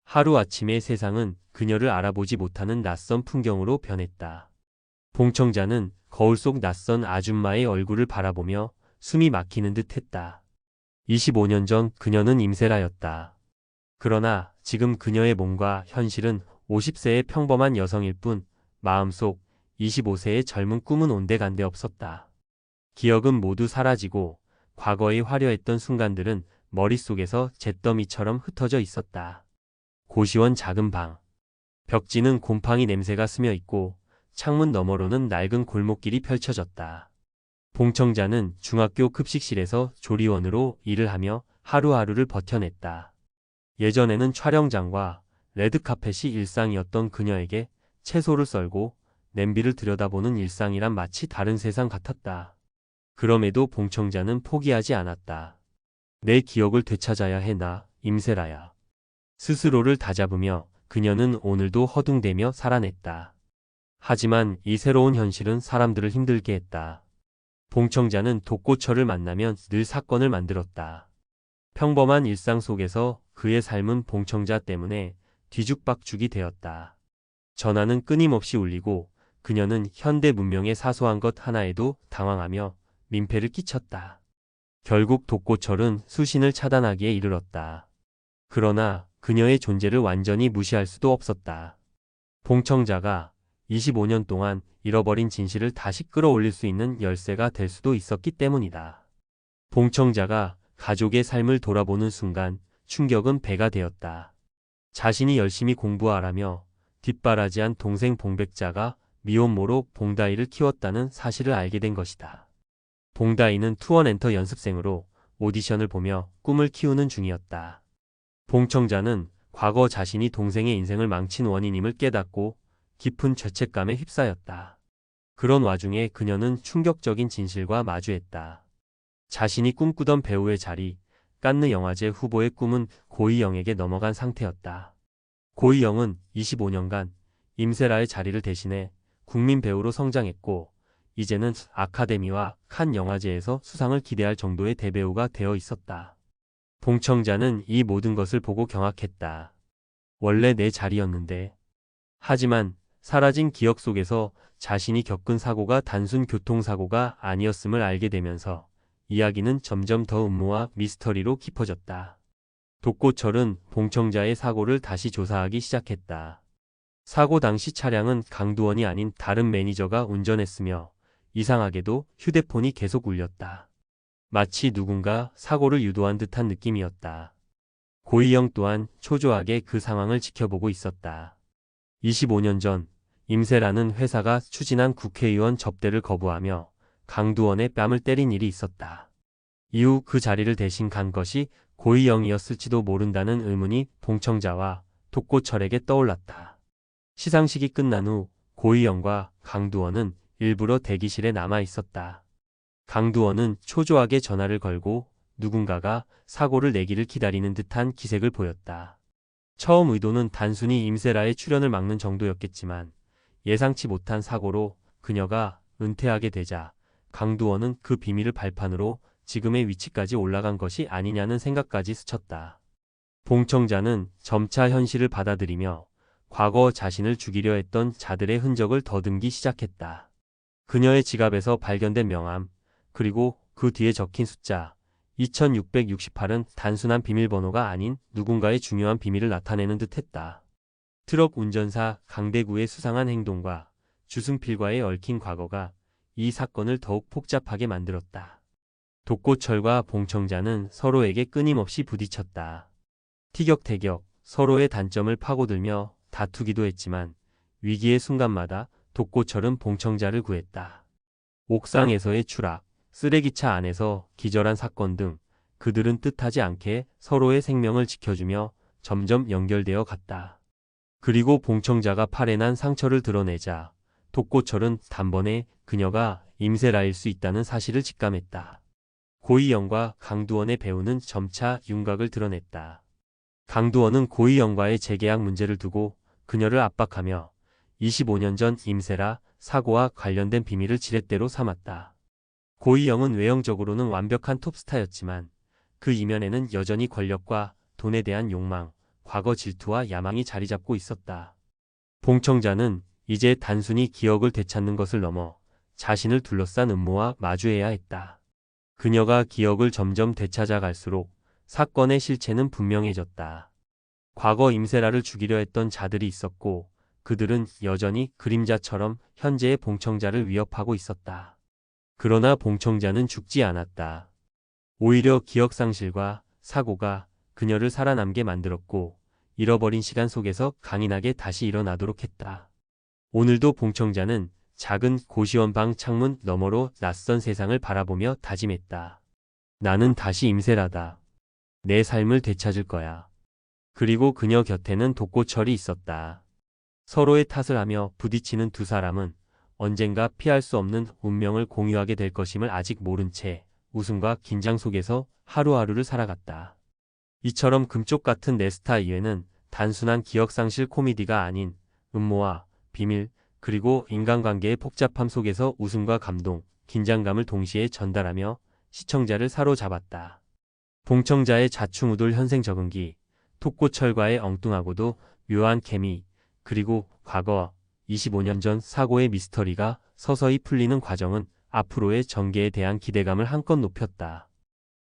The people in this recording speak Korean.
하루아침에 세상은 그녀를 알아보지 못하는 낯선 풍경으로 변했다. 봉청자는 거울 속 낯선 아줌마의 얼굴을 바라보며 숨이 막히는 듯 했다. 25년 전 그녀는 임세라였다. 그러나 지금 그녀의 몸과 현실은 50세의 평범한 여성일 뿐 마음속 25세의 젊은 꿈은 온데간데 없었다. 기억은 모두 사라지고 과거의 화려했던 순간들은 머릿속에서 잿더미처럼 흩어져 있었다. 고시원 작은 방. 벽지는 곰팡이 냄새가 스며 있고 창문 너머로는 낡은 골목길이 펼쳐졌다. 봉청자는 중학교 급식실에서 조리원으로 일을 하며 하루하루를 버텨냈다. 예전에는 촬영장과 레드카펫이 일상이었던 그녀에게 채소를 썰고 냄비를 들여다보는 일상이란 마치 다른 세상 같았다. 그럼에도 봉청자는 포기하지 않았다. 내 기억을 되찾아야 해 나, 임세라야. 스스로를 다잡으며 그녀는 오늘도 허둥대며 살아냈다. 하지만 이 새로운 현실은 사람들을 힘들게 했다. 봉청자는 독고철을 만나면 늘 사건을 만들었다. 평범한 일상 속에서 그의 삶은 봉청자 때문에 뒤죽박죽이 되었다. 전화는 끊임없이 울리고 그녀는 현대 문명의 사소한 것 하나에도 당황하며 민폐를 끼쳤다. 결국 독고철은 수신을 차단하기에 이르렀다. 그러나 그녀의 존재를 완전히 무시할 수도 없었다. 봉청자가 25년 동안 잃어버린 진실을 다시 끌어올릴 수 있는 열쇠가 될 수도 있었기 때문이다. 봉청자가 가족의 삶을 돌아보는 순간 충격은 배가 되었다. 자신이 열심히 공부하라며 뒷바라지한 동생 봉백자가 미혼모로 봉다이를 키웠다는 사실을 알게 된 것이다. 봉다이는 투원엔터 연습생으로 오디션을 보며 꿈을 키우는 중이었다. 봉청자는 과거 자신이 동생의 인생을 망친 원인임을 깨닫고 깊은 죄책감에 휩싸였다. 그런 와중에 그녀는 충격적인 진실과 마주했다. 자신이 꿈꾸던 배우의 자리, 깐느 영화제 후보의 꿈은 고희영에게 넘어간 상태였다. 고희영은 25년간 임세라의 자리를 대신해 국민 배우로 성장했고 이제는 아카데미와 칸 영화제에서 수상을 기대할 정도의 대배우가 되어 있었다. 봉청자는 이 모든 것을 보고 경악했다. 원래 내 자리였는데. 하지만 사라진 기억 속에서 자신이 겪은 사고가 단순 교통사고가 아니었음을 알게 되면서 이야기는 점점 더 음모와 미스터리로 깊어졌다. 독고철은 봉청자의 사고를 다시 조사하기 시작했다. 사고 당시 차량은 강두원이 아닌 다른 매니저가 운전했으며 이상하게도 휴대폰이 계속 울렸다. 마치 누군가 사고를 유도한 듯한 느낌이었다. 고희영 또한 초조하게 그 상황을 지켜보고 있었다. 25년 전 임세라는 회사가 추진한 국회의원 접대를 거부하며 강두원의 뺨을 때린 일이 있었다. 이후 그 자리를 대신 간 것이 고희영이었을지도 모른다는 의문이 봉청자와 독고철에게 떠올랐다. 시상식이 끝난 후 고희영과 강두원은 일부러 대기실에 남아 있었다. 강두원은 초조하게 전화를 걸고 누군가가 사고를 내기를 기다리는 듯한 기색을 보였다. 처음 의도는 단순히 임세라의 출연을 막는 정도였겠지만 예상치 못한 사고로 그녀가 은퇴하게 되자 강두원은 그 비밀을 발판으로 지금의 위치까지 올라간 것이 아니냐는 생각까지 스쳤다. 봉청자는 점차 현실을 받아들이며 과거 자신을 죽이려 했던 자들의 흔적을 더듬기 시작했다. 그녀의 지갑에서 발견된 명함, 그리고 그 뒤에 적힌 숫자 2668은 단순한 비밀번호가 아닌 누군가의 중요한 비밀을 나타내는 듯했다. 트럭 운전사 강대구의 수상한 행동과 주승필과의 얽힌 과거가 이 사건을 더욱 복잡하게 만들었다. 독고철과 봉청자는 서로에게 끊임없이 부딪혔다. 티격태격 서로의 단점을 파고들며 다투기도 했지만 위기의 순간마다 독고철은 봉청자를 구했다. 옥상에서의 추락, 쓰레기차 안에서 기절한 사건 등 그들은 뜻하지 않게 서로의 생명을 지켜주며 점점 연결되어 갔다. 그리고 봉청자가 팔에 난 상처를 드러내자 독고철은 단번에 그녀가 임세라일 수 있다는 사실을 직감했다. 고희영과 강두원의 배우는 점차 윤곽을 드러냈다. 강두원은 고희영과의 재계약 문제를 두고 그녀를 압박하며 25년 전 임세라 사고와 관련된 비밀을 지렛대로 삼았다. 고희영은 외형적으로는 완벽한 톱스타였지만 그 이면에는 여전히 권력과 돈에 대한 욕망, 과거 질투와 야망이 자리 잡고 있었다. 봉청자는 이제 단순히 기억을 되찾는 것을 넘어 자신을 둘러싼 음모와 마주해야 했다. 그녀가 기억을 점점 되찾아 갈수록 사건의 실체는 분명해졌다. 과거 임세라를 죽이려 했던 자들이 있었고 그들은 여전히 그림자처럼 현재의 봉청자를 위협하고 있었다. 그러나 봉청자는 죽지 않았다. 오히려 기억상실과 사고가 그녀를 살아남게 만들었고 잃어버린 시간 속에서 강인하게 다시 일어나도록 했다. 오늘도 봉청자는 작은 고시원방 창문 너머로 낯선 세상을 바라보며 다짐했다. 나는 다시 임세라다. 내 삶을 되찾을 거야. 그리고 그녀 곁에는 독고철이 있었다. 서로의 탓을 하며 부딪히는 두 사람은 언젠가 피할 수 없는 운명을 공유하게 될 것임을 아직 모른 채 웃음과 긴장 속에서 하루하루를 살아갔다. 이처럼 금쪽 같은 내 스타 이외는 단순한 기억상실 코미디가 아닌 음모와 비밀, 그리고 인간관계의 복잡함 속에서 웃음과 감동, 긴장감을 동시에 전달하며 시청자를 사로잡았다. 봉청자의 자충우돌 현생 적응기, 톡고철과의 엉뚱하고도 묘한 케미, 그리고 과거 25년 전 사고의 미스터리가 서서히 풀리는 과정은 앞으로의 전개에 대한 기대감을 한껏 높였다.